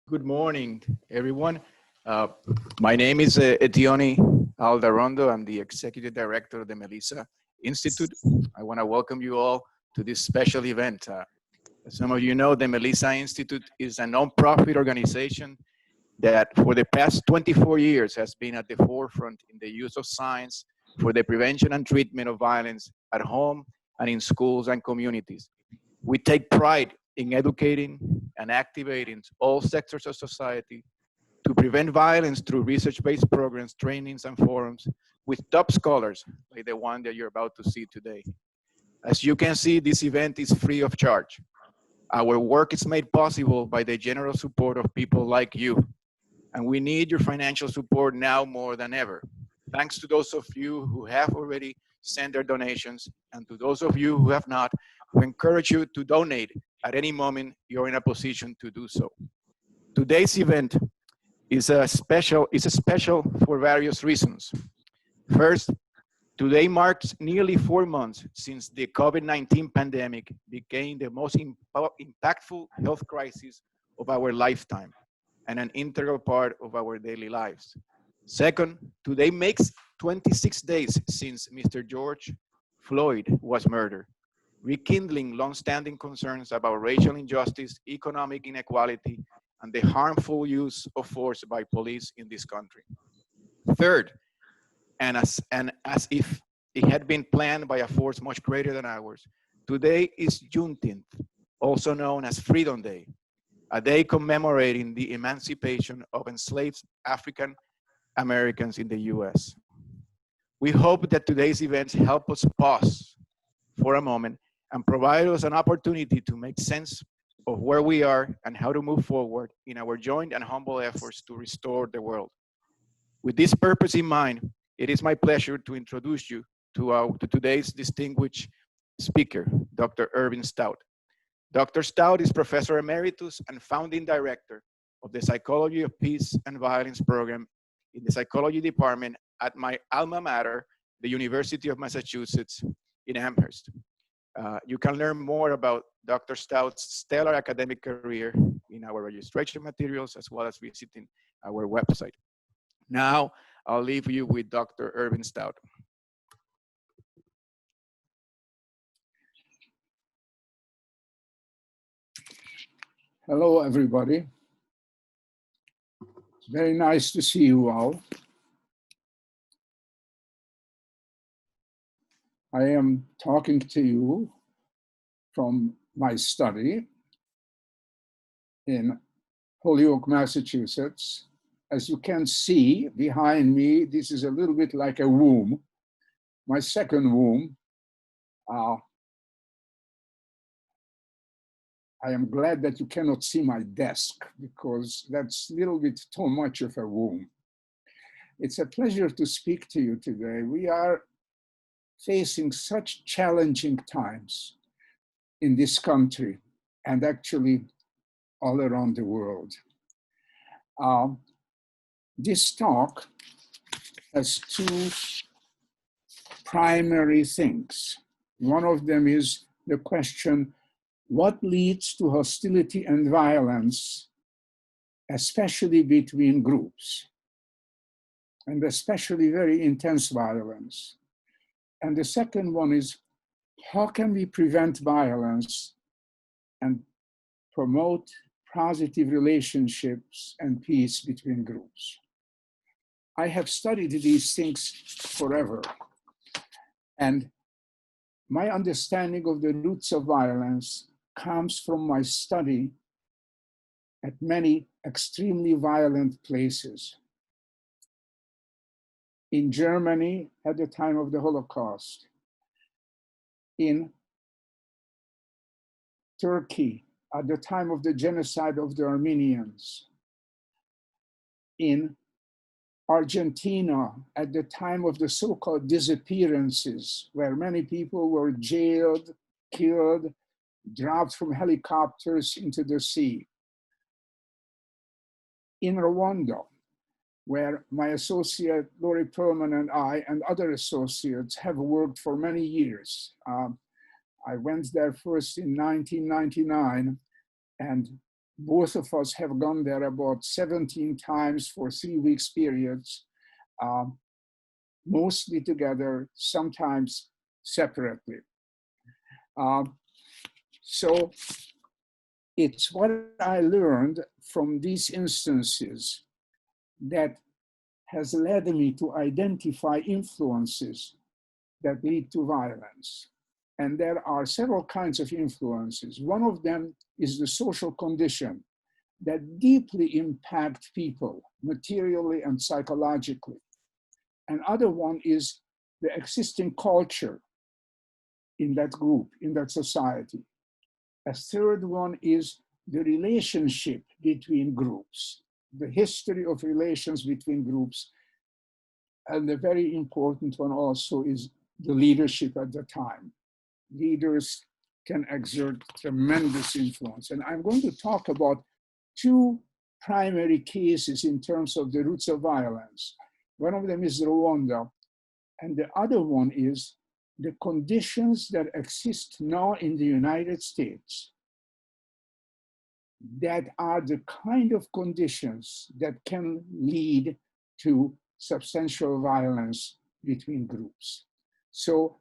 Good morning, everyone. Uh, my name is Etioni Aldarondo. I'm the Executive Director of the Melisa Institute. I want to welcome you all to this special event. As some of you know, the Melisa Institute is a nonprofit organization that for the past 24 years has been at the forefront in the use of science for the prevention and treatment of violence at home and in schools and communities. We take pride in educating and activating all sectors of society to prevent violence through research-based programs, trainings, and forums with top scholars like the one that you're about to see today. As you can see, this event is free of charge. Our work is made possible by the generous support of people like you, and we need your financial support now more than ever. Thanks to those of you who have already sent their donations, and to those of you who have not, we encourage you to donate at any moment you're in a position to do so. Today's event is special for various reasons. First, today marks nearly 4 months since the COVID-19 pandemic became the most impactful health crisis of our lifetime and an integral part of our daily lives. Second, today makes 26 days since Mr. George Floyd was murdered, rekindling long-standing concerns about racial injustice, economic inequality, and the harmful use of force by police in this country. Third, and as if it had been planned by a force much greater than ours, today is Juneteenth, also known as Freedom Day, a day commemorating the emancipation of enslaved African Americans in the US. We hope that today's events help us pause for a moment and provide us an opportunity to make sense of where we are and how to move forward in our joint and humble efforts to restore the world. With this purpose in mind, it is my pleasure to introduce you to today's distinguished speaker, Dr. Ervin Staub. Dr. Staub is Professor Emeritus and Founding Director of the Psychology of Peace and Violence program in the Psychology Department at my alma mater, the University of Massachusetts in Amherst. You can learn more about Dr. Staub's stellar academic career in our registration materials, as well as visiting our website. Now, I'll leave you with Dr. Ervin Staub. Hello, everybody. It's very nice to see you all. I am talking to you from my study in Holyoke, Massachusetts. As you can see behind me, this is a little bit like a womb, my second womb. I am glad that you cannot see my desk because that's a little bit too much of a womb. It's a pleasure to speak to you today. We are facing such challenging times in this country and actually all around the world. This talk has two primary things. One of them is the question, what leads to hostility and violence, especially between groups, and especially very intense violence? And the second one is, how can we prevent violence and promote positive relationships and peace between groups? I have studied these things forever, and my understanding of the roots of violence comes from my study at many extremely violent places. In Germany at the time of the Holocaust, in Turkey at the time of the genocide of the Armenians, in Argentina at the time of the so-called disappearances, where many people were jailed, killed, dropped from helicopters into the sea. In Rwanda, where my associate Lori Perlman and I and other associates have worked for many years. I went there first in 1999, and Both of us have gone there about 17 times for 3 weeks periods, mostly together, sometimes separately. So it's what I learned from these instances that has led me to identify influences that lead to violence. And there are several kinds of influences. One of them is the social condition that deeply impact people materially and psychologically. Another one is the existing culture in that group, in that society. A third one is the relationship between groups, the history of relations between groups. And the very important one also is the leadership at the time. Leaders can exert tremendous influence. And I'm going to talk about two primary cases in terms of the roots of violence. One of them is Rwanda, and the other one is the conditions that exist now in the United States that are the kind of conditions that can lead to substantial violence between groups. So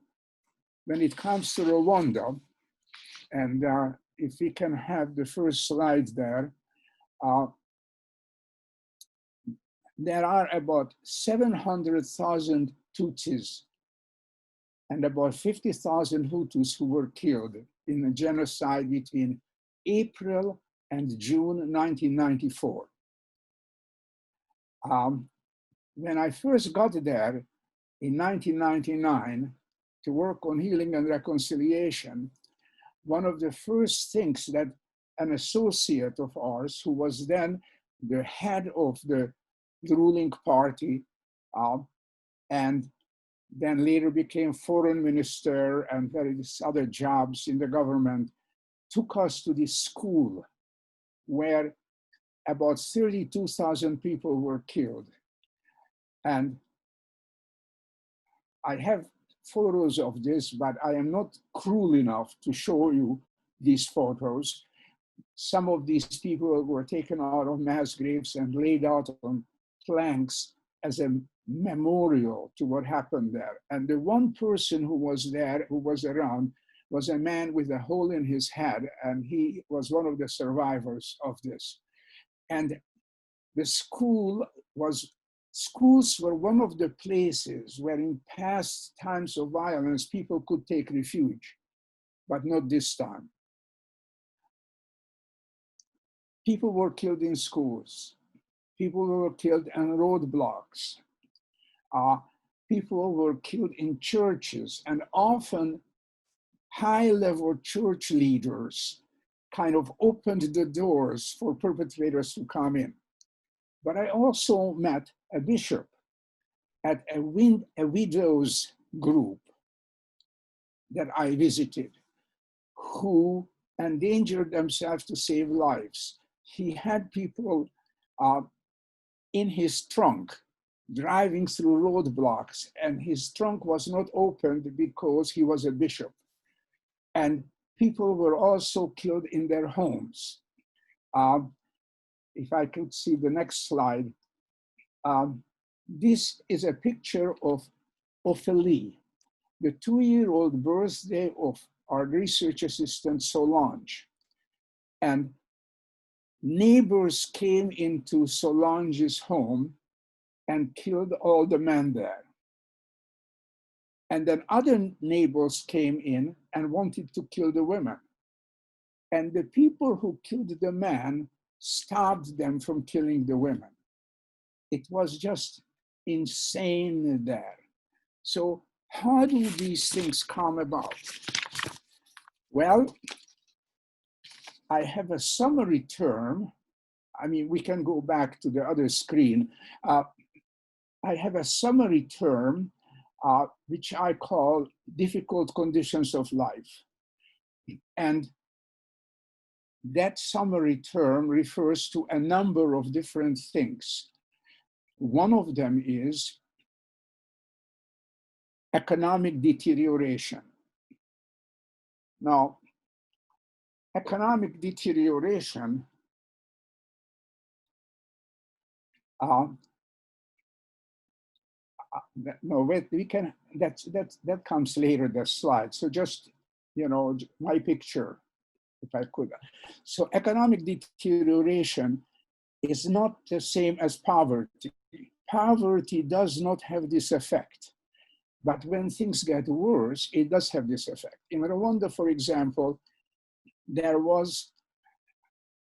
when it comes to Rwanda, and if we can have the first slide there, there are about 700,000 Tutsis and about 50,000 Hutus who were killed in a genocide between April and June 1994. When I first got there in 1999 to work on healing and reconciliation, one of the first things that an associate of ours, who was then the head of the ruling party, and then later became foreign minister and various other jobs in the government, took us to this school where about 32,000 people were killed. And I have photos of this, but I am not cruel enough to show you these photos. Some of these people were taken out of mass graves and laid out on planks as a memorial to what happened there. And the one person who was there, who was around, was a man with a hole in his head, and he was one of the survivors of this. And the schools were one of the places where in past times of violence, people could take refuge, but not this time. People were killed in schools. People were killed on roadblocks. People were killed in churches, and often high-level church leaders kind of opened the doors for perpetrators to come in. But I also met a bishop at a widows group that I visited who endangered themselves to save lives. He had people in his trunk driving through roadblocks, and his trunk was not opened because he was a bishop. And people were also killed in their homes. If I could see the next slide. This is a picture of Ophélie, the 2-year-old birthday of our research assistant Solange. And neighbors came into Solange's home and killed all the men there. And then other neighbors came in and wanted to kill the women. And the people who killed the men stopped them from killing the women. It was just insane there. So how do these things come about? Well, I have a summary term. I mean, we can go back to the other screen. I have a summary term, which I call difficult conditions of life. And that summary term refers to a number of different things. One of them is economic deterioration. Now, economic deterioration Uh, no, wait, we can, that comes later, the slide. So just, my picture, if I could. So economic deterioration is not the same as poverty. Poverty does not have this effect. But when things get worse, it does have this effect. In Rwanda, for example, there was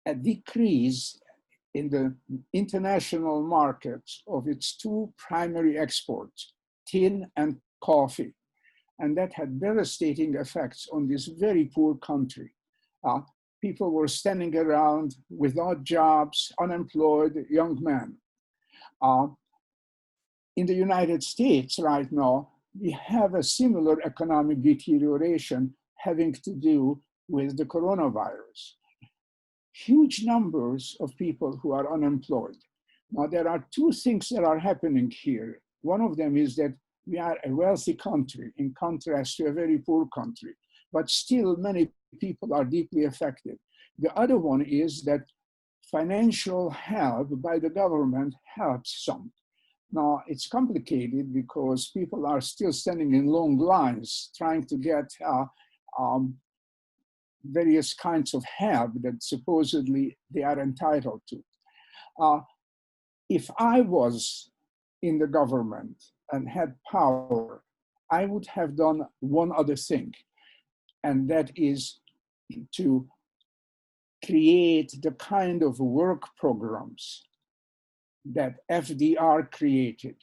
a decrease in the international markets of its two primary exports, tin and coffee. And that had devastating effects on this very poor country. People were standing around without jobs, unemployed young men. In the United States right now, we have a similar economic deterioration having to do with the coronavirus. Huge numbers of people who are unemployed. Now, there are two things that are happening here. One of them is that we are a wealthy country in contrast to a very poor country, but still many people are deeply affected. The other one is that financial help by the government helps some. Now, it's complicated because people are still standing in long lines trying to get various kinds of help that supposedly they are entitled to. If I was in the government and had power, I would have done one other thing, and that is to create the kind of work programs that FDR created.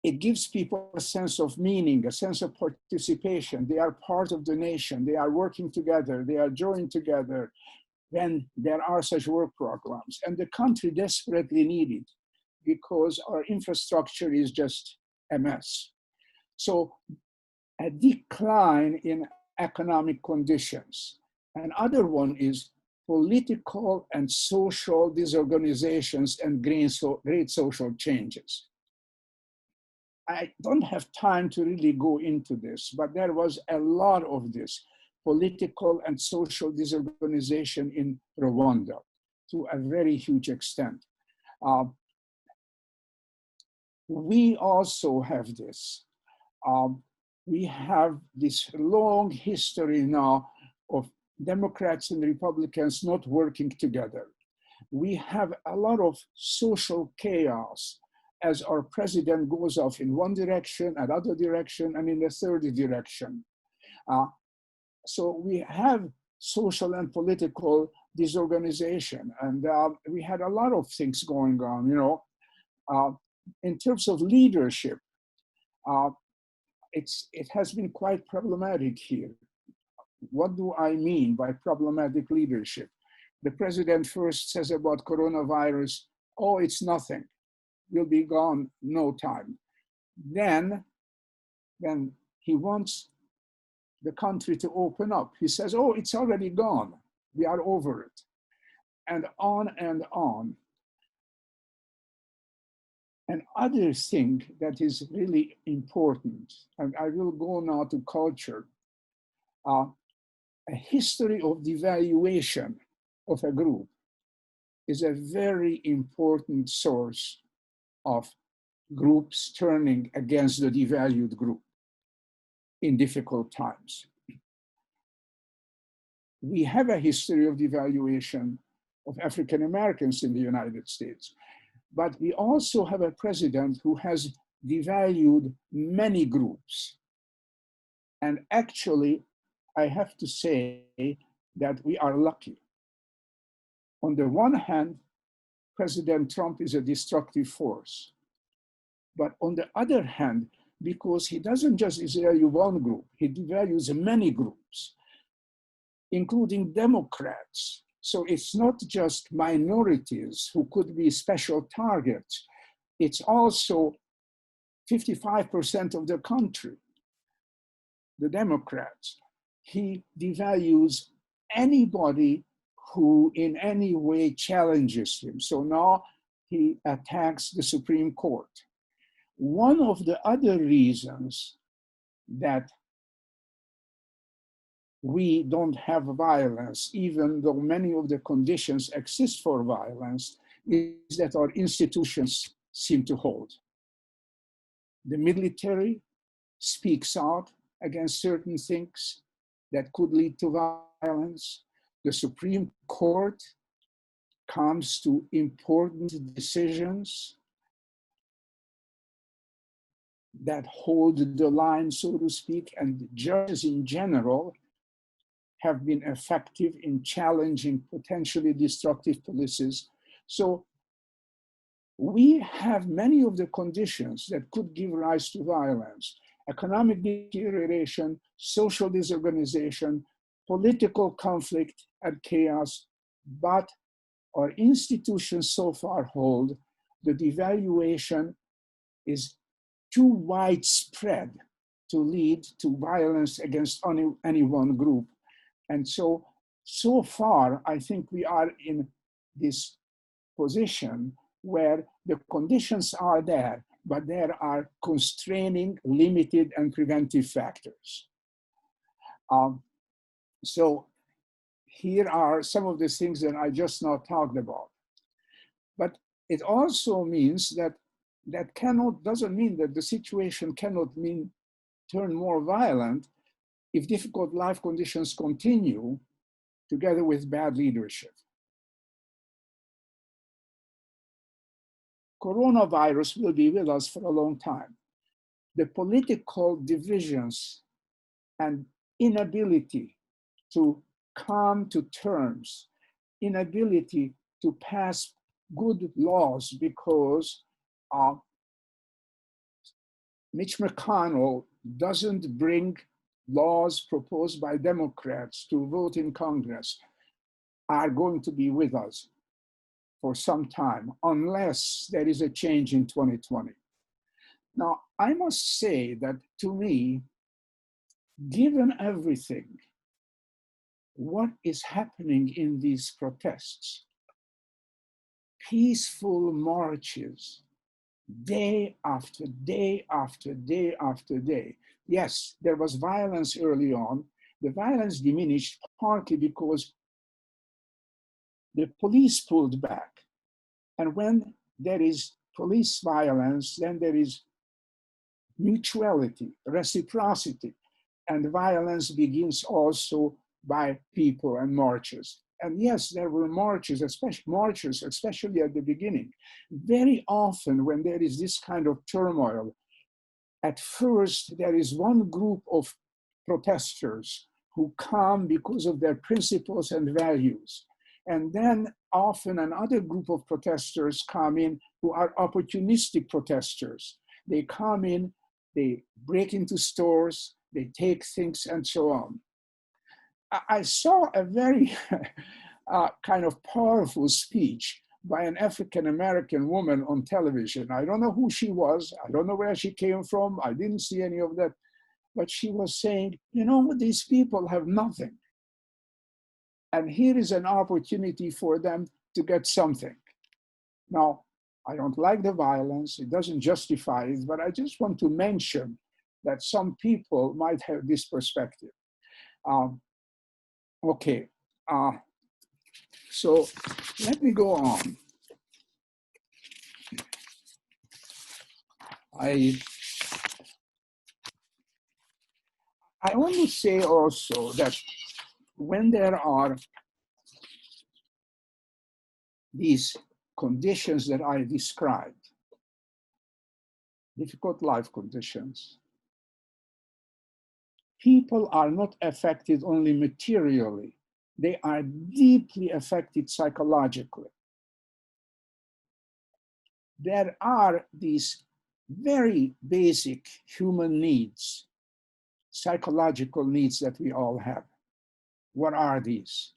It gives people a sense of meaning, a sense of participation. They are part of the nation. They are working together. They are joined together when there are such work programs. And the country desperately needs it because our infrastructure is just a mess. So a decline in economic conditions. Another one is political and social disorganizations and great social changes. I don't have time to really go into this, but there was a lot of this political and social disorganization in Rwanda to a very huge extent. We also have this. We have this long history now of Democrats and Republicans not working together. We have a lot of social chaos as our president goes off in one direction, another direction, and in the third direction. So we have social and political disorganization, and we had a lot of things going on. In terms of leadership, it has been quite problematic here. What do I mean by problematic leadership? The president first says about coronavirus, oh, it's nothing. Will be gone no time. Then he wants the country to open up. He says, oh, it's already gone. We are over it. And on and on. Another thing that is really important, and I will go now to culture, a history of devaluation of a group is a very important source of groups turning against the devalued group in difficult times. We have a history of devaluation of African Americans in the United States, but we also have a president who has devalued many groups. And actually, I have to say that we are lucky. On the one hand, President Trump is a destructive force. But on the other hand, because he doesn't just devalue one group, he devalues many groups, including Democrats. So it's not just minorities who could be special targets. It's also 55% of the country, the Democrats. He devalues anybody who in any way challenges him. So now he attacks the Supreme Court. One of the other reasons that we don't have violence, even though many of the conditions exist for violence, is that our institutions seem to hold. The military speaks out against certain things that could lead to violence. The Supreme Court comes to important decisions that hold the line, so to speak, and judges in general have been effective in challenging potentially destructive policies. So we have many of the conditions that could give rise to violence: economic deterioration, social disorganization, political conflict and chaos, but our institutions so far hold the devaluation is too widespread to lead to violence against any one group. And so far, I think we are in this position where the conditions are there, but there are constraining, limited, and preventive factors. So here are some of the things that I just now talked about. But it also means that doesn't mean that the situation cannot turn more violent if difficult life conditions continue together with bad leadership. Coronavirus will be with us for a long time. The political divisions and inability to come to terms, inability to pass good laws because Mitch McConnell doesn't bring laws proposed by Democrats to vote in Congress are going to be with us for some time, unless there is a change in 2020. Now, I must say that to me, given everything, what is happening in these protests, peaceful marches, day after day after day after day. Yes, there was violence early on. The violence diminished partly because the police pulled back. And when there is police violence, then there is mutuality, reciprocity, and violence begins also by people and marches. And yes, there were marches, especially at the beginning. Very often when there is this kind of turmoil, at first there is one group of protesters who come because of their principles and values. And then often another group of protesters come in who are opportunistic protesters. They come in, they break into stores, they take things and so on. I saw a very kind of powerful speech by an African-American woman on television. I don't know who she was. I don't know where she came from. I didn't see any of that. But she was saying, you know, these people have nothing. And here is an opportunity for them to get something. Now, I don't like the violence. It doesn't justify it, but I just want to mention that some people might have this perspective. Okay, so let me go on. I want to say also that when there are these conditions that I described, difficult life conditions, people are not affected only materially, they are deeply affected psychologically. There are these very basic human needs, psychological needs that we all have. What are these?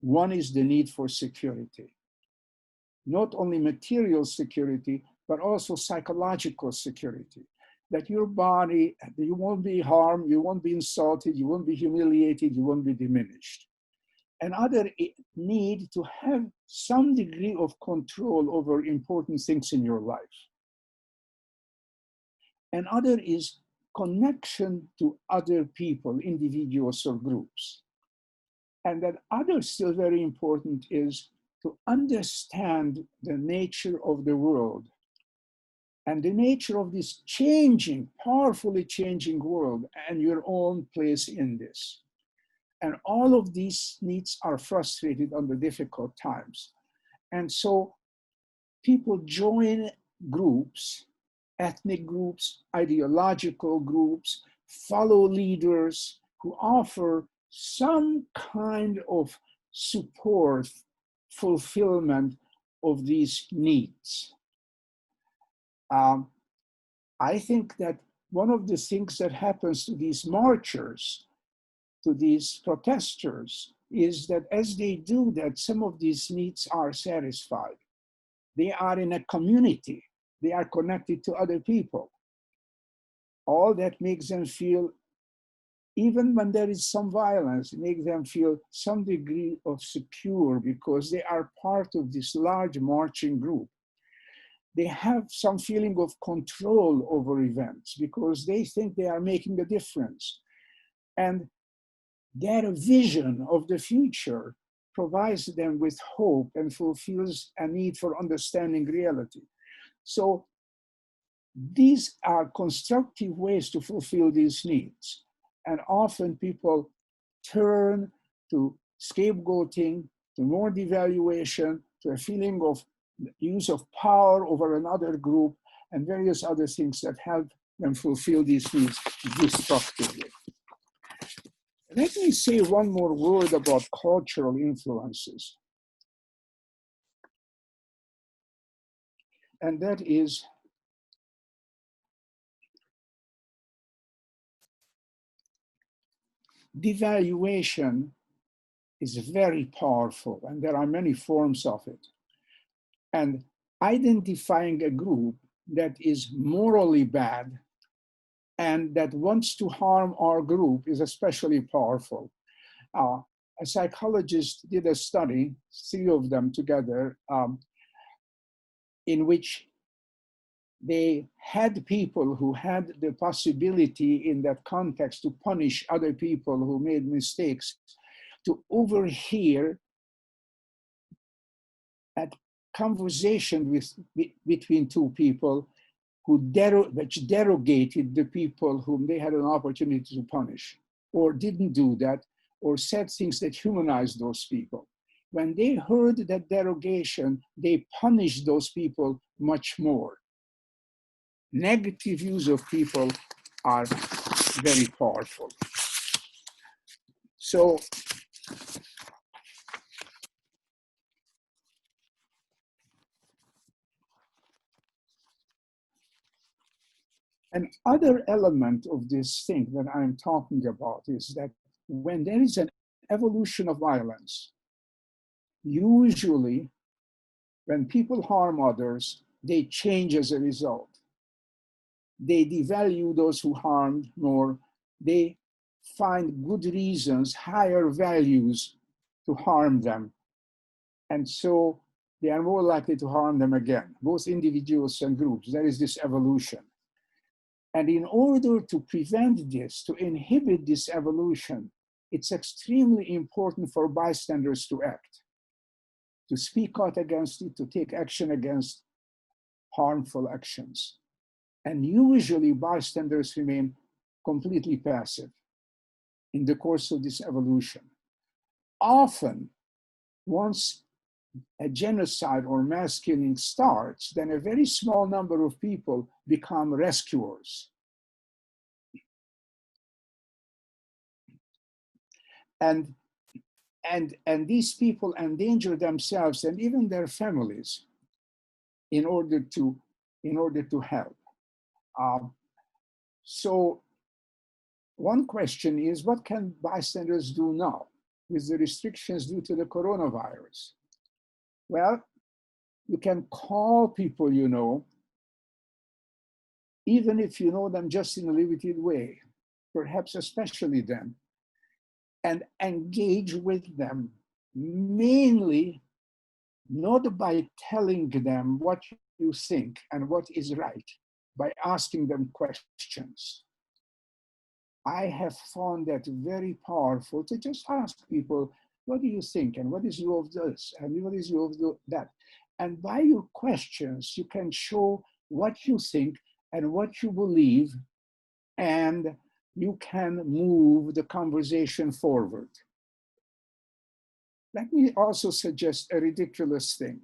One is the need for security. Not only material security, but also psychological security. That your body, you won't be harmed, you won't be insulted, you won't be humiliated, you won't be diminished. Another need to have some degree of control over important things in your life. Another is connection to other people, individuals or groups. And that other still very important is to understand the nature of the world and the nature of this changing, powerfully changing world and your own place in this. And all of these needs are frustrated under difficult times. And so people join groups, ethnic groups, ideological groups, follow leaders who offer some kind of support, fulfillment of these needs. I think that one of the things that happens to these marchers, to these protesters, is that as they do that, some of these needs are satisfied. They are in a community. They are connected to other people. All that makes them feel, even when there is some violence, it makes them feel some degree of secure because they are part of this large marching group. They have some feeling of control over events because they think they are making a difference. And their vision of the future provides them with hope and fulfills a need for understanding reality. So these are constructive ways to fulfill these needs. And often people turn to scapegoating, to more devaluation, to a feeling of use of power over another group, and various other things that help them fulfill these needs destructively. Let me say one more word about cultural influences. And that is devaluation is very powerful, and there are many forms of it. And identifying a group that is morally bad and that wants to harm our group is especially powerful. A psychologist did a study, 3 of them together, in which they had people who had the possibility in that context to punish other people who made mistakes, to overhear a conversation between 2 people which derogated the people whom they had an opportunity to punish, or didn't do that, or said things that humanized those people. When they heard that derogation, they punished those people much more. Negative views of people are very powerful. So an other element of this thing that I'm talking about is that when there is an evolution of violence, usually when people harm others, they change as a result. They devalue those who harmed more. They find good reasons, higher values to harm them. And so they are more likely to harm them again, both individuals and groups. There is this evolution. And in order to prevent this, to inhibit this evolution, it's extremely important for bystanders to act, to speak out against it, to take action against harmful actions. And usually bystanders remain completely passive in the course of this evolution. Often, once a genocide or mass killing starts, then a very small number of people become rescuers. And these people endanger themselves and even their families in order to help. So one question is, what can bystanders do now with the restrictions due to the coronavirus? Well, you can call people you know, even if you know them just in a limited way, perhaps especially them, and engage with them, mainly not by telling them what you think and what is right, by asking them questions. I have found that very powerful to just ask people, what do you think? And what is your of this? And what is your of that? And by your questions, you can show what you think and what you believe, and you can move the conversation forward. Let me also suggest a ridiculous thing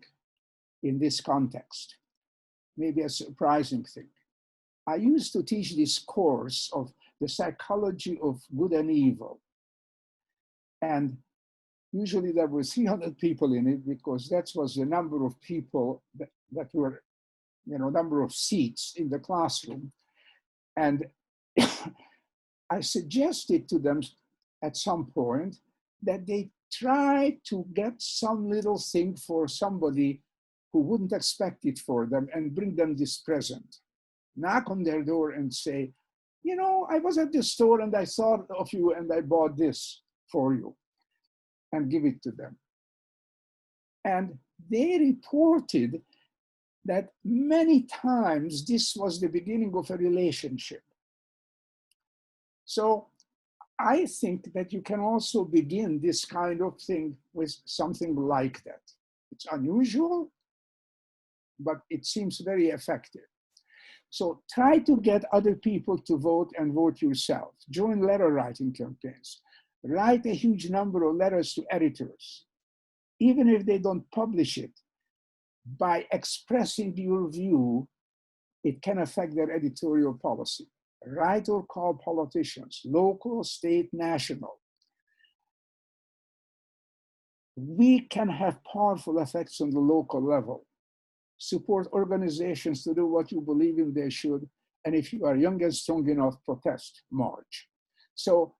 in this context, maybe a surprising thing. I used to teach this course of the psychology of good and evil. And usually there were 300 people in it because that was the number of people that were, number of seats in the classroom. And I suggested to them at some point that they try to get some little thing for somebody who wouldn't expect it for them and bring them this present. Knock on their door and say, I was at the store and I thought of you and I bought this for you, and give it to them. And they reported that many times this was the beginning of a relationship. So I think that you can also begin this kind of thing with something like that. It's unusual, but it seems very effective. So try to get other people to vote and vote yourself. Join letter writing campaigns. Write a huge number of letters to editors. Even if they don't publish it, by expressing your view, it can affect their editorial policy. Write or call politicians, local, state, national. We can have powerful effects on the local level. Support organizations to do what you believe in they should. And if you are young and strong enough, protest, march. So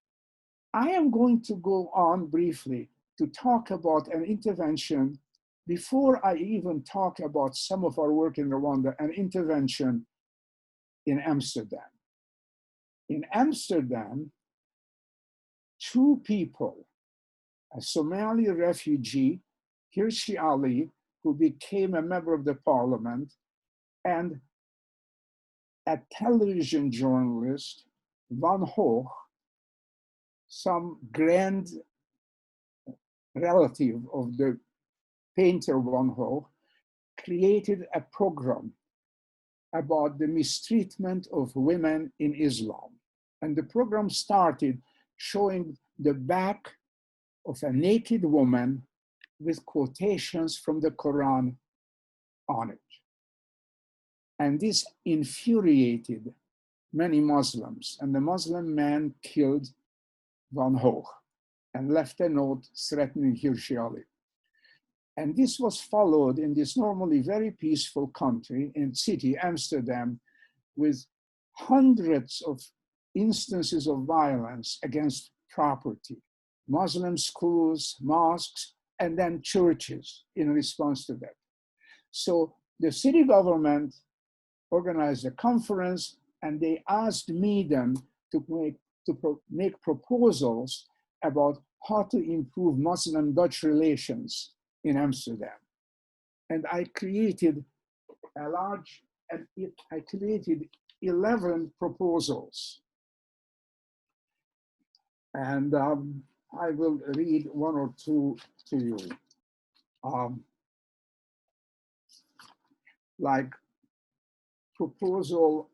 I am going to go on briefly to talk about an intervention before I even talk about some of our work in Rwanda, an intervention in Amsterdam. In Amsterdam, two people, a Somali refugee, Hirsi Ali, who became a member of the parliament, and a television journalist, Van Gogh, some grand relative of the painter Van Gogh, created a program about the mistreatment of women in Islam. And the program started showing the back of a naked woman with quotations from the Quran on it. And this infuriated many Muslims. And the Muslim man killed Van Gogh and left a note threatening Hirsi Ali. And this was followed in this normally very peaceful country and city, Amsterdam, with hundreds of instances of violence against property, Muslim schools, mosques, and then churches in response to that. So the city government organized a conference and they asked me then to make proposals about how to improve Muslim-Dutch relations in Amsterdam. And I created I created 11 proposals. And I will read one or two to you. Like proposal,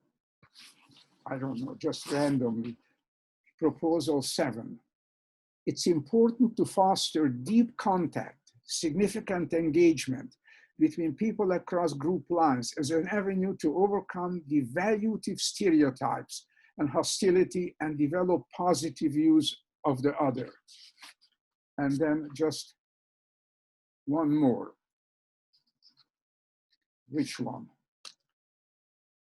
I don't know, just randomly, proposal 7. It's important to foster deep contact, significant engagement between people across group lines as an avenue to overcome devaluative stereotypes and hostility and develop positive views of the other. And then just one more. Which one?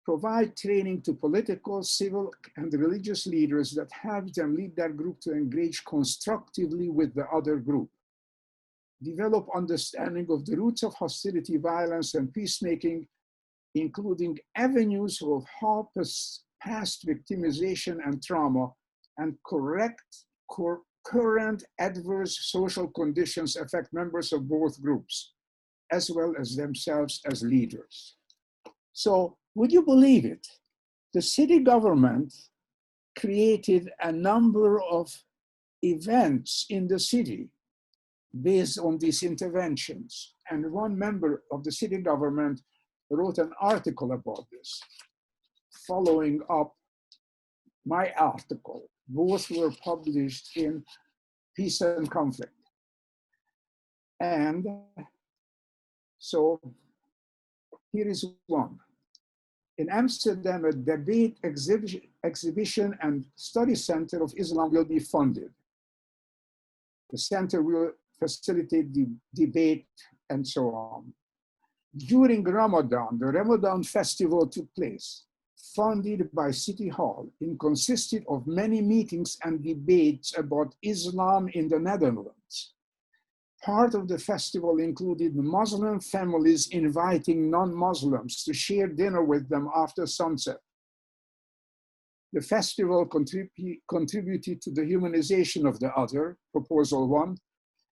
Provide training to political, civil, and religious leaders that help them lead their group to engage constructively with the other group. Develop understanding of the roots of hostility, violence, and peacemaking, including avenues of how past victimization and trauma and current adverse social conditions affect members of both groups, as well as themselves as leaders. So, would you believe it? The city government created a number of events in the city based on these interventions. And one member of the city government wrote an article about this, following up my article. Both were published in Peace and Conflict. And so here is one. In Amsterdam, a debate exhibition and study center of Islam will be funded. The center will facilitate the debate and so on. During Ramadan, the Ramadan festival took place, funded by City Hall, and consisted of many meetings and debates about Islam in the Netherlands. Part of the festival included Muslim families inviting non-Muslims to share dinner with them after sunset. The festival contributed to the humanization of the other, proposal 1,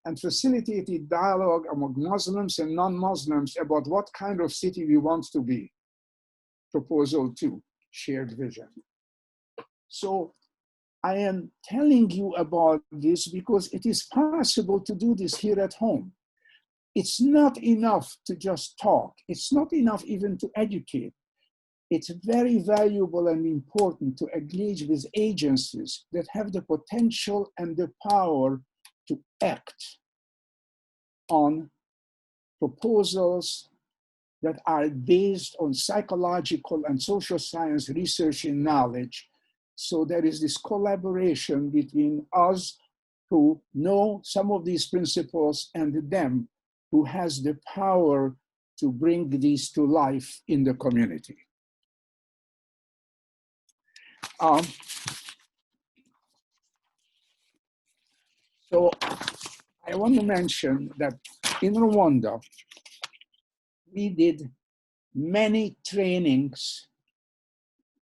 and facilitated dialogue among Muslims and non-Muslims about what kind of city we want to be, proposal 2, shared vision. So I am telling you about this because it is possible to do this here at home. It's not enough to just talk. It's not enough even to educate. It's very valuable and important to engage with agencies that have the potential and the power to act on proposals that are based on psychological and social science research and knowledge. So there is this collaboration between us who know some of these principles and them who has the power to bring these to life in the community. So I want to mention that in Rwanda, we did many trainings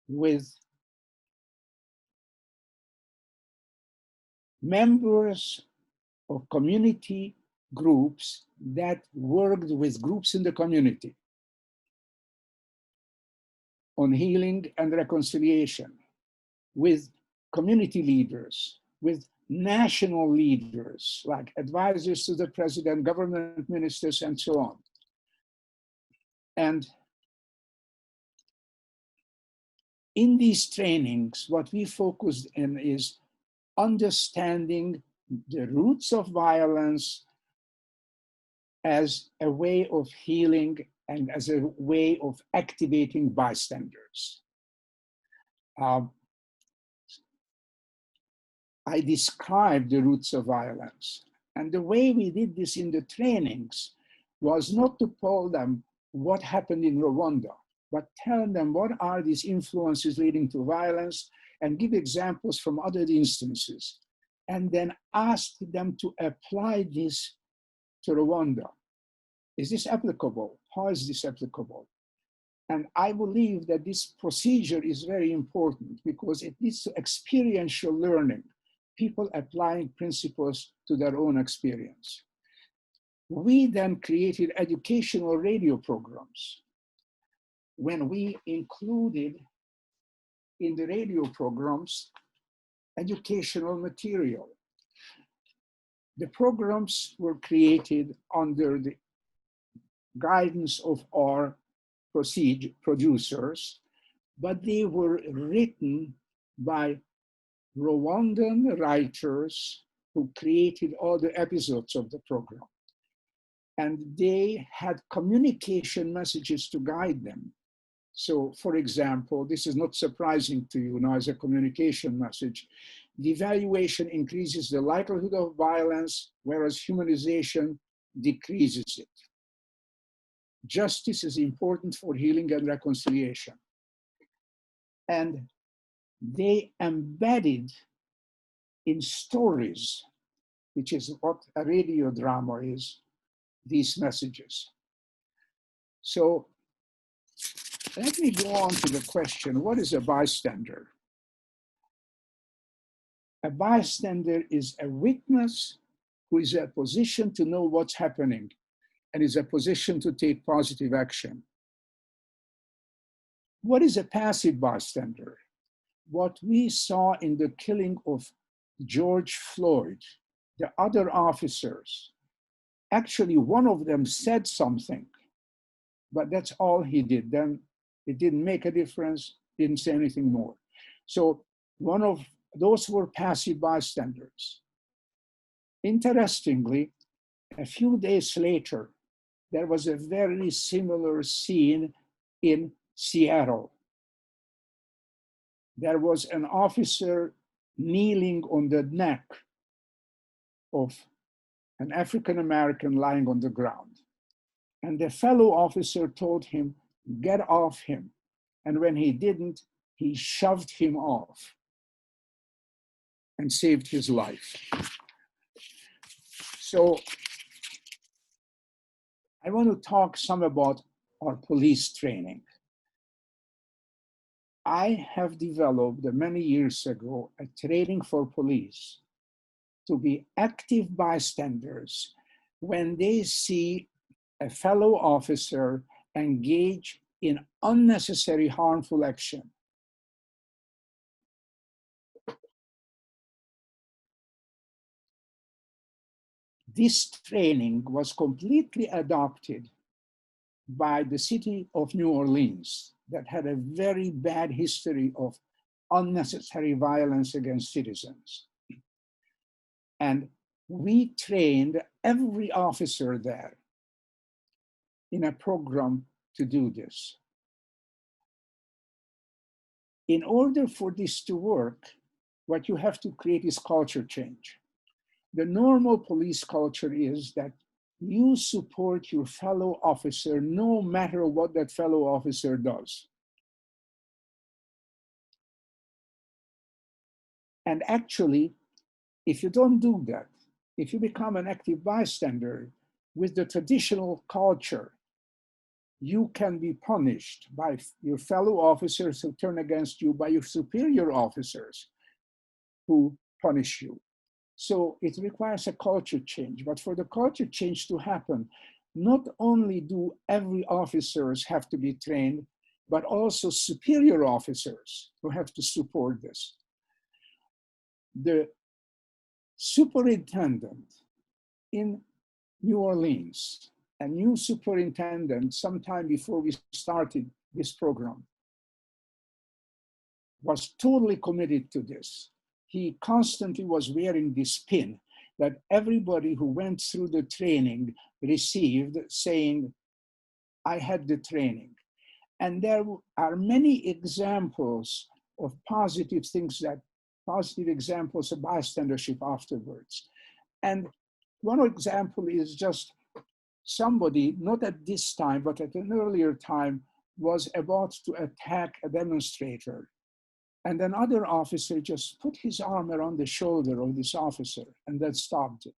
with members of community groups that worked with groups in the community on healing and reconciliation, with community leaders, with national leaders, like advisors to the president, government ministers, and so on. And in these trainings, what we focused on is understanding the roots of violence as a way of healing and as a way of activating bystanders. I described the roots of violence. And the way we did this in the trainings was not to tell them what happened in Rwanda, but tell them what are these influences leading to violence and give examples from other instances. And then ask them to apply this to Rwanda. Is this applicable? How is this applicable? And I believe that this procedure is very important because it leads to experiential learning, people applying principles to their own experience. We then created educational radio programs when we included in the radio programs educational material. The programs were created under the guidance of our producers, but they were written by Rwandan writers who created all the episodes of the program. And they had communication messages to guide them. So, for example, this is not surprising to you now as a communication message. Devaluation increases the likelihood of violence, whereas humanization decreases it. Justice is important for healing and reconciliation. And they embedded in stories, which is what a radio drama is, these messages. So let me go on to the question, what is a bystander? A bystander is a witness who is in a position to know what's happening and is in a position to take positive action. What is a passive bystander? What we saw in the killing of George Floyd, the other officers Actually, one of them said something, but that's all he did. Then it didn't make a difference, didn't say anything more. So one of those were passive bystanders. Interestingly, a few days later, there was a very similar scene in Seattle. There was an officer kneeling on the neck of an African American lying on the ground. And the fellow officer told him, get off him. And when he didn't, he shoved him off and saved his life. So I want to talk some about our police training. I have developed many years ago a training for police to be active bystanders when they see a fellow officer engage in unnecessary harmful action. This training was completely adopted by the city of New Orleans that had a very bad history of unnecessary violence against citizens. And we trained every officer there in a program to do this. In order for this to work, what you have to create is culture change. The normal police culture is that you support your fellow officer no matter what that fellow officer does. And actually, if you don't do that, if you become an active bystander with the traditional culture, you can be punished by your fellow officers who turn against you, by your superior officers who punish you. So it requires a culture change. But for the culture change to happen, not only do every officers have to be trained, but also superior officers who have to support this. The superintendent in New Orleans, a new superintendent sometime before we started this program, was totally committed to this. He constantly was wearing this pin that everybody who went through the training received, saying, I had the training. And there are many examples of positive things, positive examples of bystandership afterwards. And one example is just somebody, not at this time, but at an earlier time, was about to attack a demonstrator. And another officer just put his arm around the shoulder of this officer and that stopped it.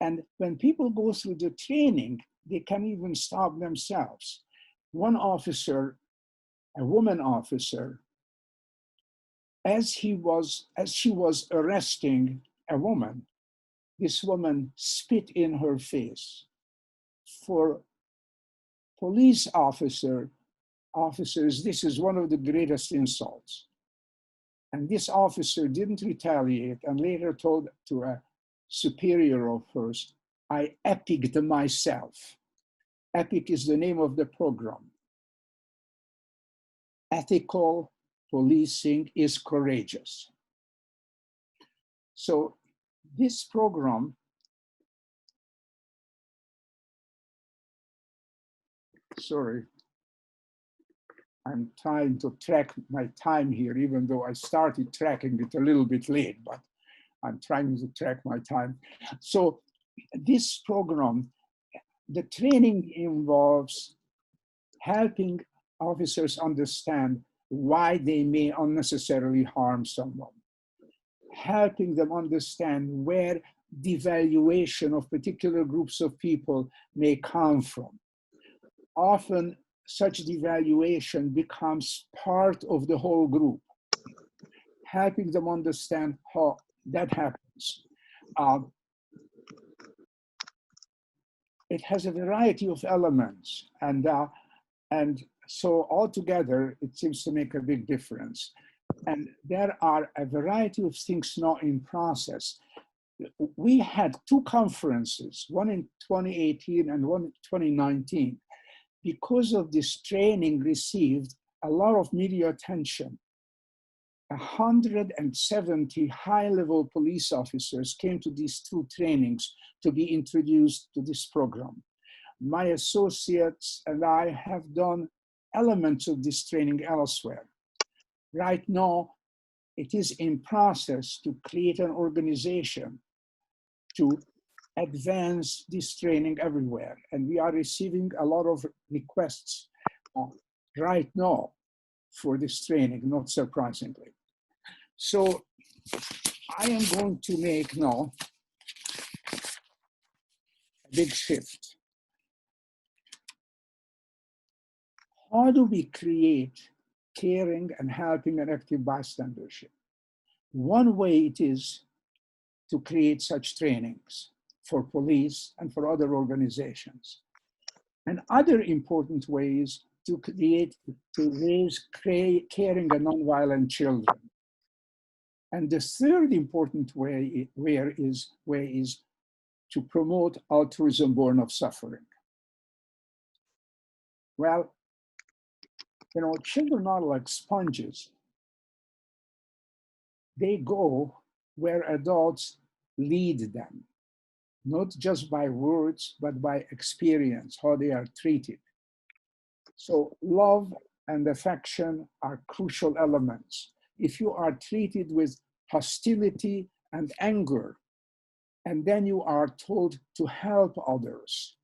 And when people go through the training, they can even stop themselves. One officer, a woman officer, as she was arresting a woman, this woman spit in her face. For police officers, this is one of the greatest insults. And this officer didn't retaliate and later told to a superior of hers, I epicked myself. EPIC is the name of the program. Ethical policing is courageous. So this program, sorry, I'm trying to track my time here, even though I started tracking it a little bit late, but I'm trying to track my time. So this program, the training involves helping officers understand why they may unnecessarily harm someone, helping them understand where devaluation of particular groups of people may come from. Often such devaluation becomes part of the whole group, helping them understand how that happens. It has a variety of elements, and so altogether, it seems to make a big difference. And there are a variety of things now in process. We had two conferences, one in 2018 and one in 2019. Because of this training received a lot of media attention. 170 high-level police officers came to these two trainings to be introduced to this program. My associates and I have done elements of this training elsewhere. Right now, it is in process to create an organization to advance this training everywhere. And we are receiving a lot of requests right now for this training, not surprisingly. So I am going to make now a big shift. How do we create caring and helping and active bystandership? One way it is to create such trainings for police and for other organizations. Another important way is to raise caring and nonviolent children. And the third important way is to promote altruism born of suffering. Well, you know, children are like sponges. They go where adults lead them, not just by words, but by experience, how they are treated. So love and affection are crucial elements. If you are treated with hostility and anger, and then you are told to help others,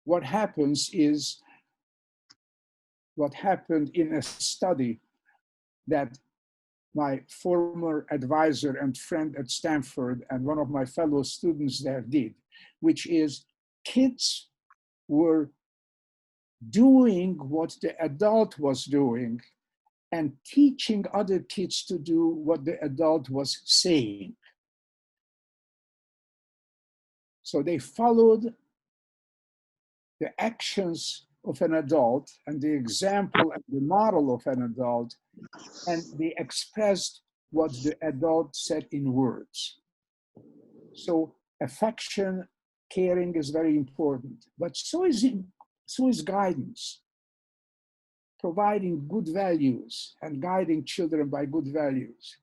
what happens is what happened in a study that my former advisor and friend at Stanford and one of my fellow students there did, which is kids were doing what the adult was doing and teaching other kids to do what the adult was saying. So they followed the actions of an adult and the example and the model of an adult, and they expressed what the adult said in words. So affection, caring is very important, but so is guidance. Providing good values and guiding children by good values.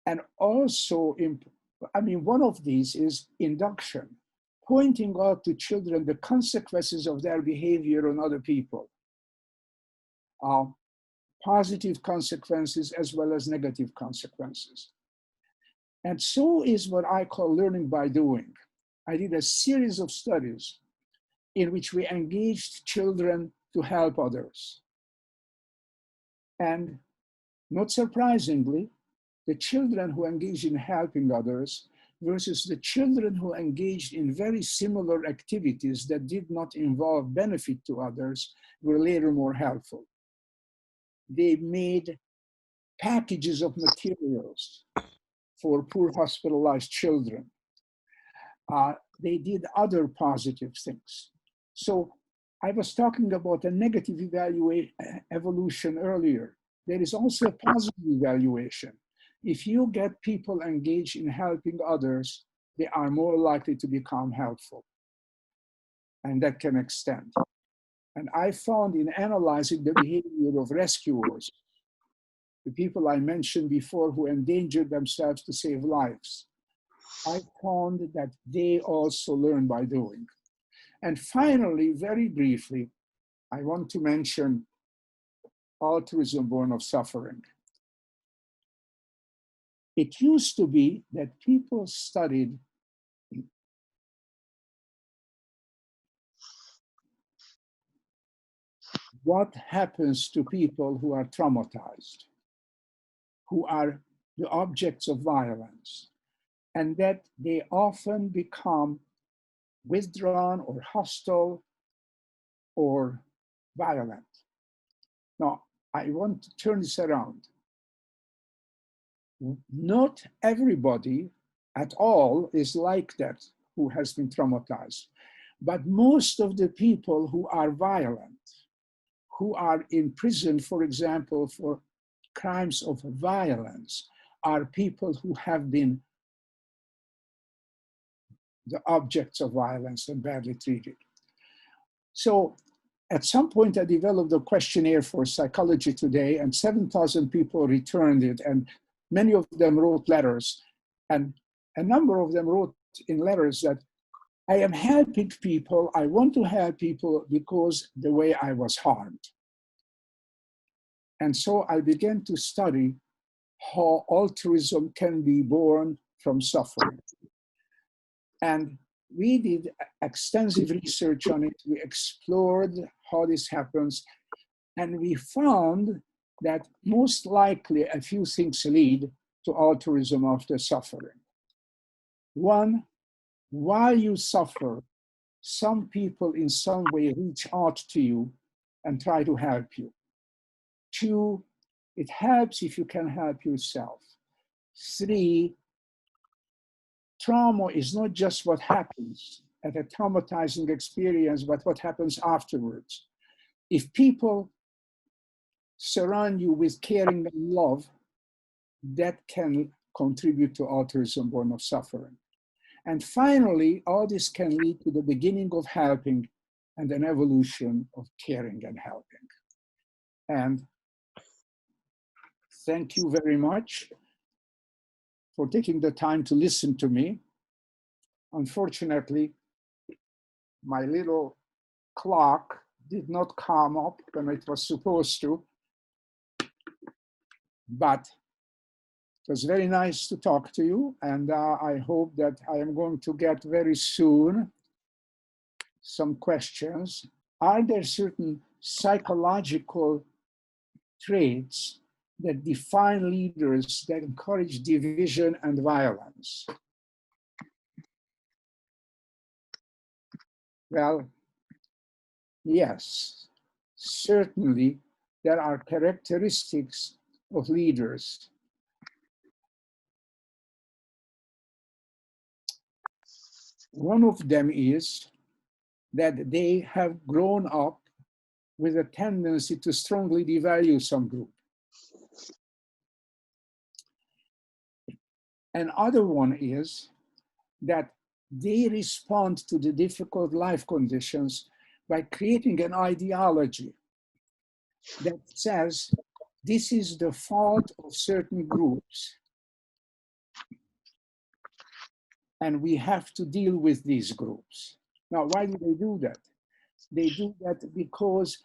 And also, one of these is induction, pointing out to children the consequences of their behavior on other people. Positive consequences as well as negative consequences. And so is what I call learning by doing. I did a series of studies in which we engaged children to help others. And not surprisingly, the children who engaged in helping others versus the children who engaged in very similar activities that did not involve benefit to others were later more helpful. They made packages of materials for poor hospitalized children. They did other positive things. So I was talking about a negative evolution earlier. There is also a positive evaluation. If you get people engaged in helping others, they are more likely to become helpful. And that can extend. And I found in analyzing the behavior of rescuers, the people I mentioned before who endangered themselves to save lives, I found that they also learn by doing. And finally, very briefly, I want to mention altruism born of suffering. It used to be that people studied what happens to people who are traumatized, who are the objects of violence, and that they often become withdrawn or hostile or violent. Now, I want to turn this around. Not everybody at all is like that who has been traumatized, but most of the people who are violent, who are in prison, for example, for crimes of violence, are people who have been the objects of violence and badly treated. So at some point, I developed a questionnaire for Psychology Today, and 7,000 people returned it, and many of them wrote letters. And a number of them wrote in letters that I am helping people, I want to help people because the way I was harmed. And so I began to study how altruism can be born from suffering. And we did extensive research on it. We explored how this happens. And we found that most likely a few things lead to altruism after suffering. One, while you suffer, some people in some way reach out to you and try to help you. Two, it helps if you can help yourself. Three, trauma is not just what happens at a traumatizing experience, but what happens afterwards. If people surround you with caring and love, that can contribute to altruism born of suffering. And finally, all this can lead to the beginning of helping and an evolution of caring and helping. And thank you very much for taking the time to listen to me. Unfortunately, my little clock did not come up when it was supposed to, but it was very nice to talk to you, and I hope that I am going to get very soon some questions. Are there certain psychological traits that define leaders that encourage division and violence? Well, yes, certainly there are characteristics of leaders. One of them is that they have grown up with a tendency to strongly devalue some group. Another one is that they respond to the difficult life conditions by creating an ideology that says this is the fault of certain groups and we have to deal with these groups. Now, why do they do that? They do that because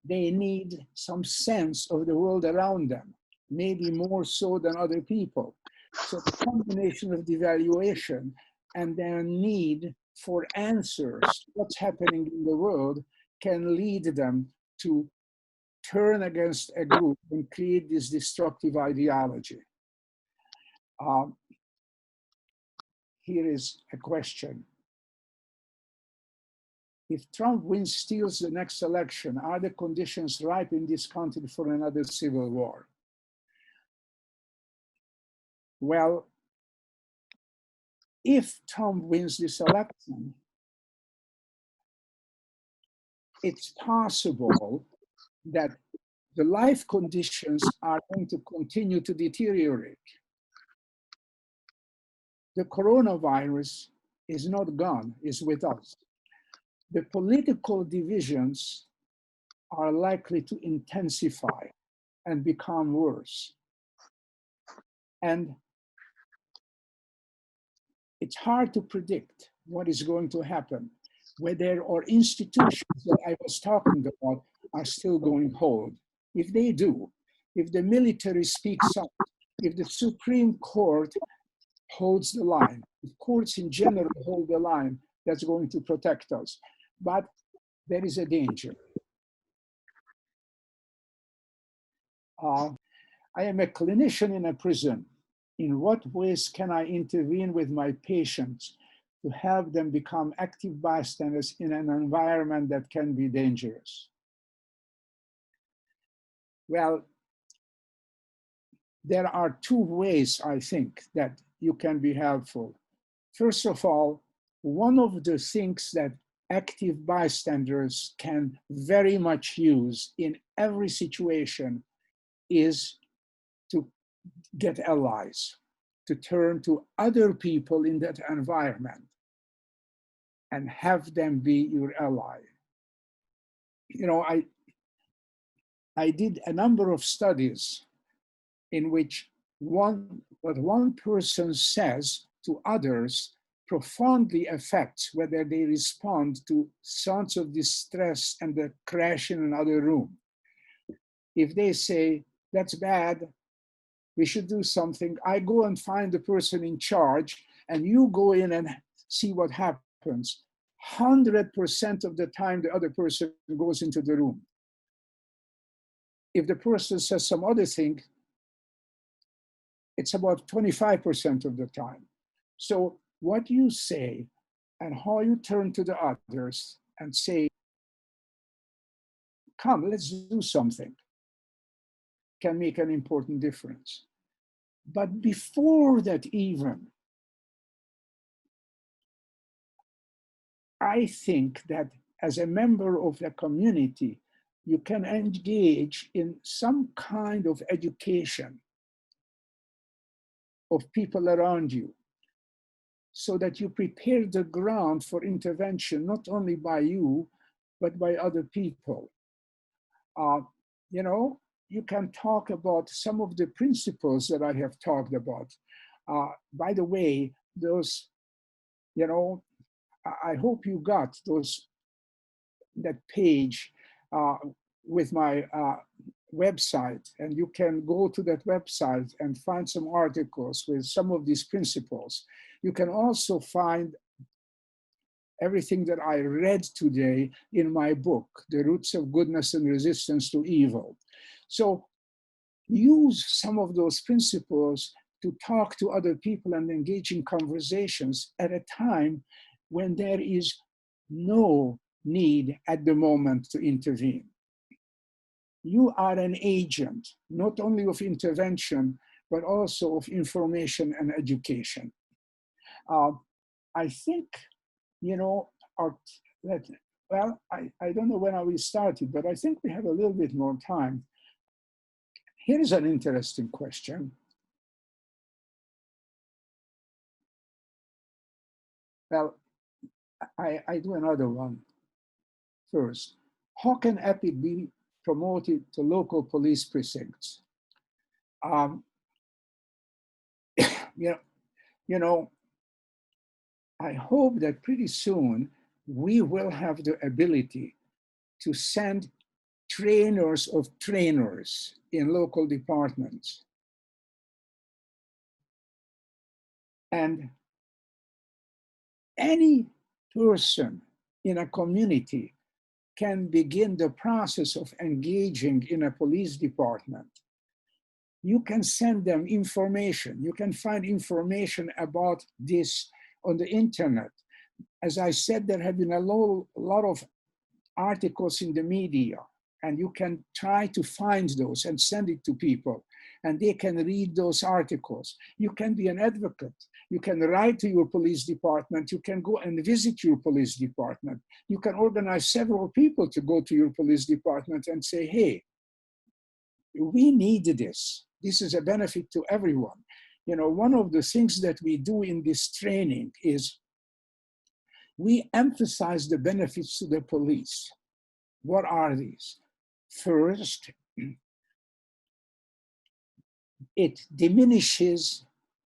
they need some sense of the world around them, maybe more so than other people. So the combination of devaluation and their need for answers to what's happening in the world can lead them to turn against a group and create this destructive ideology. Here is a question. If Trump wins, steals the next election, are the conditions ripe in this country for another civil war? Well, if Trump wins this election, it's possible that the life conditions are going to continue to deteriorate. The coronavirus is not gone, it's with us. The political divisions are likely to intensify and become worse. And it's hard to predict what is going to happen, whether our institutions that I was talking about are still going to hold. If they do, if the military speaks up, if the Supreme Court holds the line, if courts in general hold the line, that's going to protect us. But there is a danger. I am a clinician in a prison. In what ways can I intervene with my patients to help them become active bystanders in an environment that can be dangerous? Well, there are two ways, I think, that you can be helpful. First of all, one of the things that active bystanders can very much use in every situation is to get allies, to turn to other people in that environment and have them be your ally. You know, I did a number of studies in which what one person says to others profoundly affects whether they respond to sounds of distress and the crash in another room. If they say, that's bad, we should do something, I go and find the person in charge, and you go in and see what happens. 100% of the time, the other person goes into the room. If the person says some other thing, it's about 25% of the time. So what you say and how you turn to the others and say, come, let's do something, can make an important difference. But before that even, I think that as a member of the community, you can engage in some kind of education of people around you, so that you prepare the ground for intervention, not only by you, but by other people. You know, you can talk about some of the principles that I have talked about. By the way, those, you know, I hope you got that page with my website, and you can go to that website and find some articles with some of these principles. You can also find everything that I read today in my book, The Roots of Goodness and Resistance to Evil. So use some of those principles to talk to other people and engage in conversations at a time when there is no need at the moment to intervene. You are an agent, not only of intervention, but also of information and education. I think, you know, I don't know when we started, but I think we have a little bit more time. Here's an interesting question. Well, I do another one first. How can EPIC be promoted to local police precincts? You know, I hope that pretty soon we will have the ability to send trainers of trainers in local departments. And any person in a community can begin the process of engaging in a police department. You can send them information. You can find information about this on the internet. As I said, there have been a lot of articles in the media, and you can try to find those and send it to people, and they can read those articles. You can be an advocate. You can write to your police department. You can go and visit your police department. You can organize several people to go to your police department and say, hey, we need this. This is a benefit to everyone. You know, one of the things that we do in this training is we emphasize the benefits to the police. What are these? First, it diminishes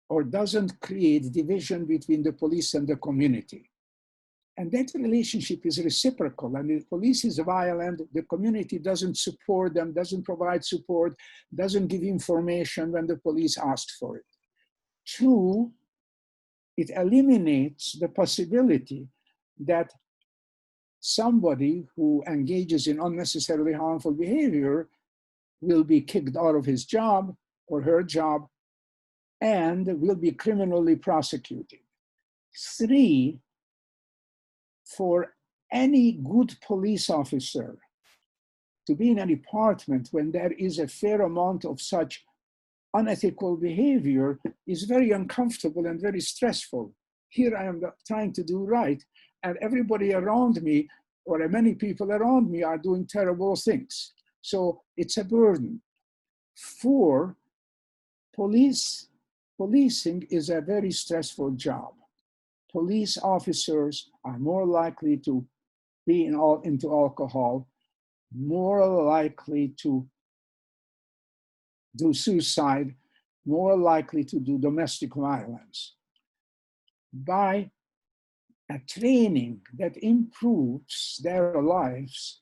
or doesn't create division between the police and the community. And that relationship is reciprocal. And if the police is violent, the community doesn't support them, doesn't provide support, doesn't give information when the police asks for it. Two, it eliminates the possibility that somebody who engages in unnecessarily harmful behavior will be kicked out of his job or her job and will be criminally prosecuted. Three, for any good police officer to be in a department when there is a fair amount of such unethical behavior is very uncomfortable and very stressful. Here I am trying to do right, and everybody around me, or many people around me, are doing terrible things. So it's a burden. Four, Policing is a very stressful job. Police officers are more likely to be into alcohol, more likely to do suicide, more likely to do domestic violence. By a training that improves their lives,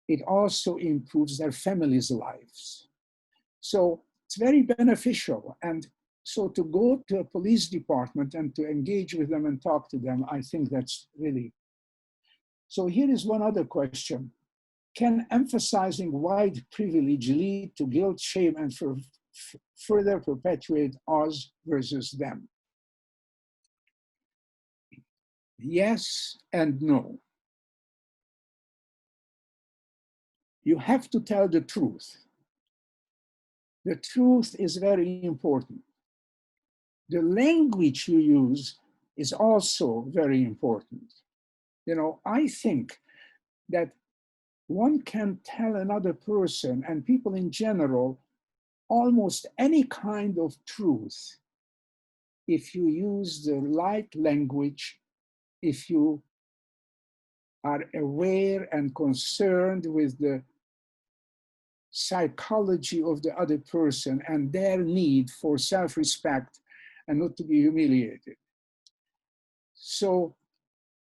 it also improves their families' lives. So it's very beneficial. And so to go to a police department and to engage with them and talk to them, I think that's really. So here is one other question. Can emphasizing white privilege lead to guilt, shame, and further perpetuate us versus them? Yes and no. You have to tell the truth. The truth is very important. The language you use is also very important. You know, I think that one can tell another person, and people in general, almost any kind of truth if you use the right language, if you are aware and concerned with the psychology of the other person and their need for self-respect and not to be humiliated. So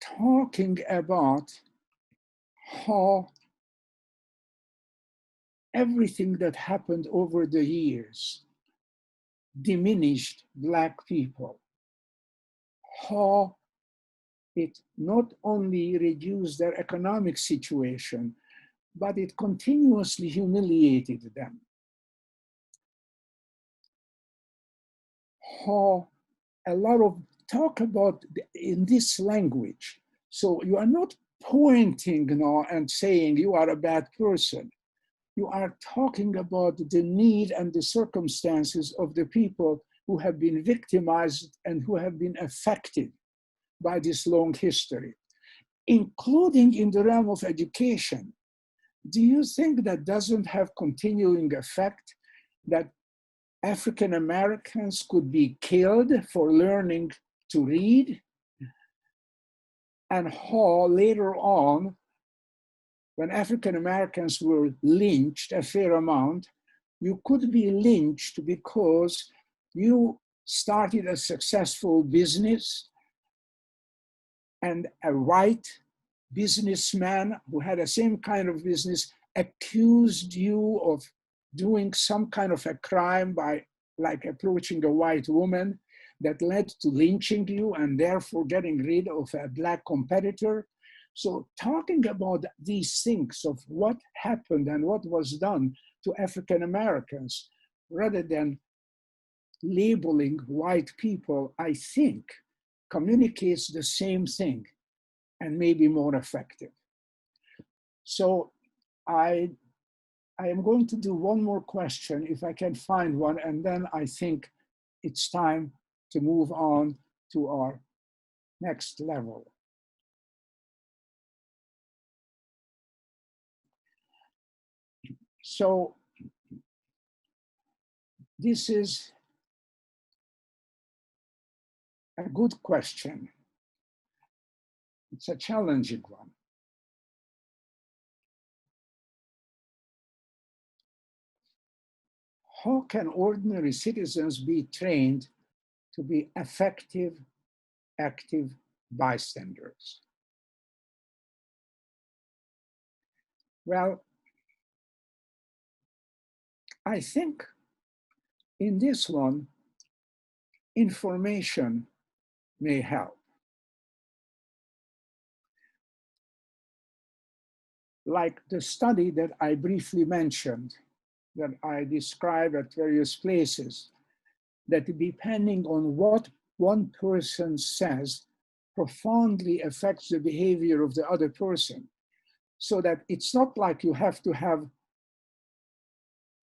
talking about how everything that happened over the years diminished Black people, how it not only reduced their economic situation, but it continuously humiliated them. How a lot of talk about in this language. So you are not pointing now and saying you are a bad person. You are talking about the need and the circumstances of the people who have been victimized and who have been affected by this long history, including in the realm of education. Do you think that doesn't have continuing effect, that African Americans could be killed for learning to read? And how later on, when African Americans were lynched a fair amount, you could be lynched because you started a successful business and a white businessman who had the same kind of business accused you of doing some kind of a crime by like approaching a white woman that led to lynching you and therefore getting rid of a Black competitor. So talking about these things of what happened and what was done to African Americans, rather than labeling white people, I think communicates the same thing and maybe more effective. So I am going to do one more question if I can find one, and then I think it's time to move on to our next level. So this is a good question. It's a challenging one. How can ordinary citizens be trained to be effective, active bystanders? Well, I think in this one, information may help. Like the study that I briefly mentioned, that I describe at various places, that depending on what one person says, profoundly affects the behavior of the other person. So that it's not like you have to have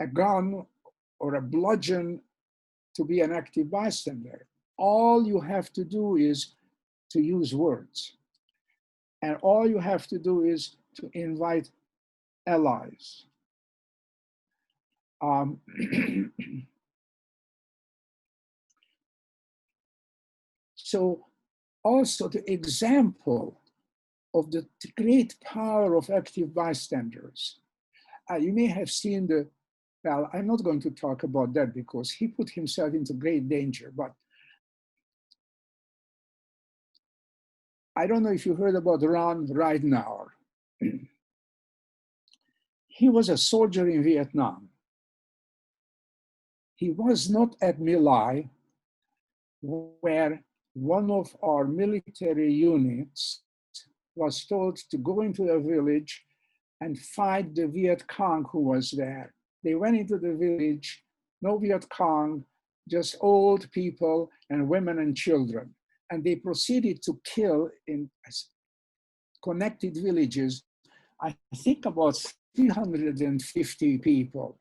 a gun or a bludgeon to be an active bystander. All you have to do is to use words. And all you have to do is to invite allies. So also the example of the great power of active bystanders. You may have seen well, I'm not going to talk about that because he put himself into great danger, but I don't know if you heard about Ron right now. He was a soldier in Vietnam. He was not at My Lai, where one of our military units was told to go into a village and fight the Viet Cong who was there. They went into the village, no Viet Cong, just old people and women and children. And they proceeded to kill in connected villages, I think about 350 people.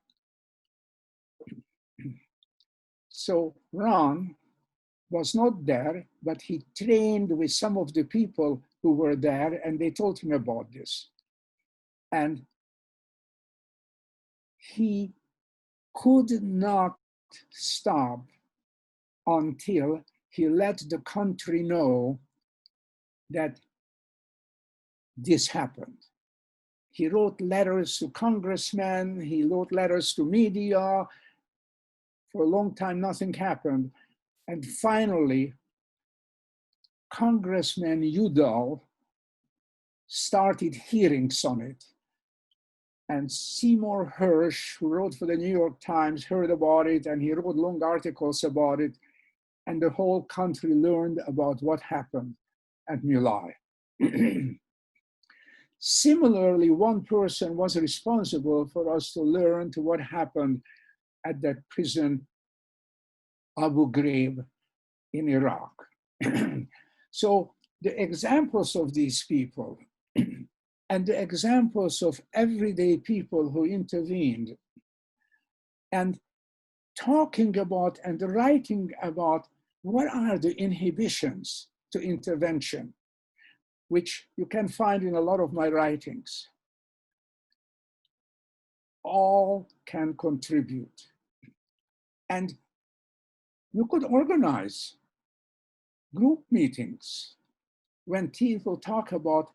So Ron was not there, but he trained with some of the people who were there, and they told him about this. And he could not stop until he let the country know that this happened. He wrote letters to congressmen, he wrote letters to media. For a long time, nothing happened. And finally, Congressman Udall started hearings on it. And Seymour Hersh, who wrote for the New York Times, heard about it, and he wrote long articles about it. And the whole country learned about what happened at My Lai. Similarly, one person was responsible for us to learn to what happened at that prison, Abu Ghraib in Iraq. So the examples of these people and the examples of everyday people who intervened and talking about and writing about what are the inhibitions to intervention, which you can find in a lot of my writings, all can contribute. And you could organize group meetings when people talk about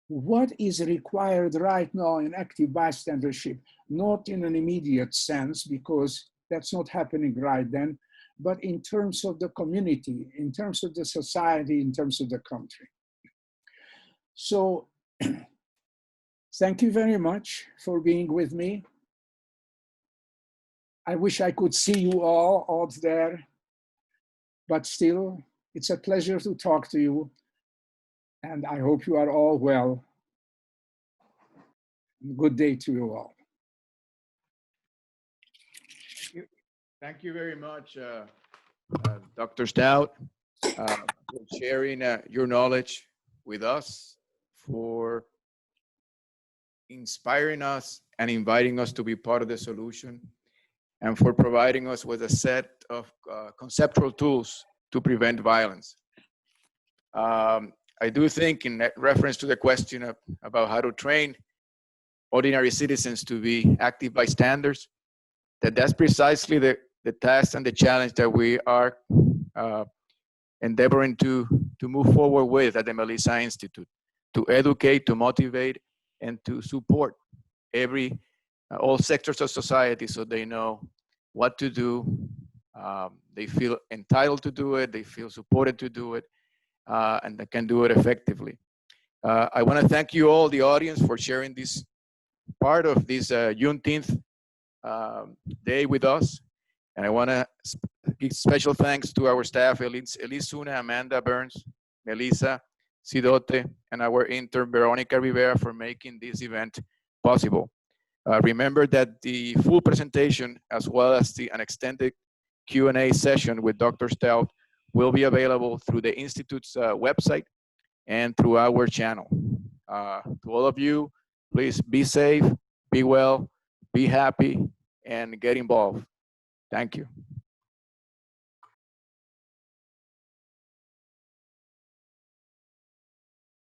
what is required right now in active bystandership, not in an immediate sense, because that's not happening right then, but in terms of the community, in terms of the society, in terms of the country. So thank you very much for being with me. I wish I could see you all out there, but still, it's a pleasure to talk to you. And I hope you are all well. Good day to you all. Thank you very much, Dr. Stout, for sharing your knowledge with us, for inspiring us and inviting us to be part of the solution, and for providing us with a set of conceptual tools to prevent violence. I do think, in reference to the question about how to train ordinary citizens to be active bystanders, that's precisely the task and the challenge that we are endeavoring to move forward with at the Melisa Institute, to educate, to motivate, and to support all sectors of society so they know what to do. They feel entitled to do it, they feel supported to do it, and they can do it effectively. I want to thank you all, the audience, for sharing this part of this Juneteenth day with us. And I want to give special thanks to our staff, Elise Suna, Amanda Burns, Melisa, Sidote, and our intern, Veronica Rivera, for making this event possible. Remember that the full presentation, as well as an extended Q&A session with Dr. Staub, will be available through the Institute's website and through our channel. To all of you, please be safe, be well, be happy, and get involved. Thank you.